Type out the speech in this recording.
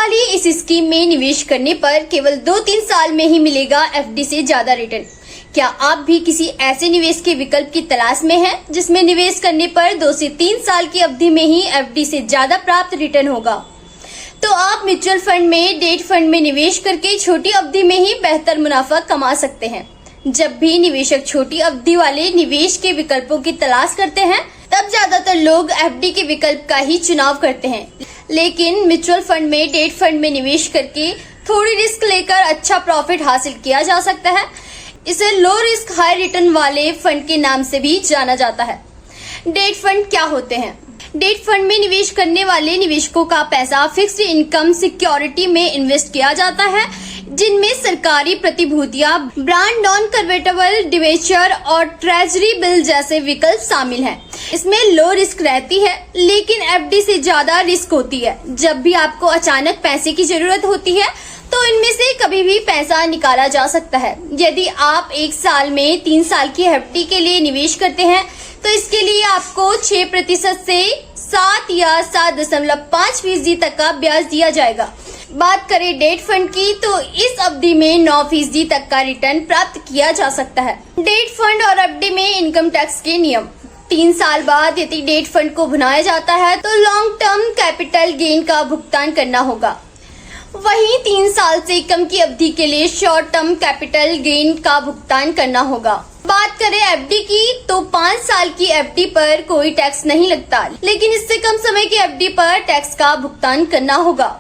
वाली इस स्कीम में निवेश करने पर केवल 2-3 साल में ही मिलेगा एफडी से ज्यादा रिटर्न। क्या आप भी किसी ऐसे निवेश के विकल्प की तलाश में हैं, जिसमें निवेश करने पर 2 से 3 साल की अवधि में ही एफडी से ज्यादा प्राप्त रिटर्न होगा? तो आप म्यूचुअल फंड में, डेट फंड में निवेश करके छोटी अवधि में ही बेहतर मुनाफा कमा सकते हैं। जब भी निवेशक छोटी अवधि वाले निवेश के विकल्पों की तलाश करते हैं, तब ज्यादातर लोग एफडी के विकल्प का ही चुनाव करते हैं। लेकिन म्यूचुअल फंड में, डेट फंड में निवेश करके थोड़ी रिस्क लेकर अच्छा प्रॉफिट हासिल किया जा सकता है। इसे लो रिस्क हाई रिटर्न वाले फंड के नाम से भी जाना जाता है। डेट फंड क्या होते हैं? डेट फंड में निवेश करने वाले निवेशकों का पैसा फिक्स्ड इनकम सिक्योरिटी में इन्वेस्ट किया जाता है, जिनमें सरकारी प्रतिभूतियां, ब्रांड नॉन कन्वर्टेबल डिवेंचर और ट्रेजरी बिल जैसे विकल्प शामिल हैं। इसमें लो रिस्क रहती है, लेकिन एफडी से ज्यादा रिस्क होती है। जब भी आपको अचानक पैसे की जरूरत होती है, तो इनमें से कभी भी पैसा निकाला जा सकता है। यदि आप 1 साल में 3 साल की एफडी के लिए निवेश करते हैं, तो इसके लिए आपको 6% से 7 या 7.5% तक का ब्याज दिया जाएगा। बात करें डेट फंड की, तो इस अवधि में 9% तक का रिटर्न प्राप्त किया जा सकता है। डेट फंड और एफडी में इनकम टैक्स के नियम। 3 साल बाद यदि डेट फंड को भुनाया जाता है, तो लॉन्ग टर्म कैपिटल गेन का भुगतान करना होगा। वहीं 3 साल से कम की अवधि के लिए शॉर्ट टर्म कैपिटल गेन का भुगतान करना होगा। बात करें एफडी की, तो 5 साल की एफडी पर कोई टैक्स नहीं लगता, लेकिन इससे कम समय की एफडी पर टैक्स का भुगतान करना होगा।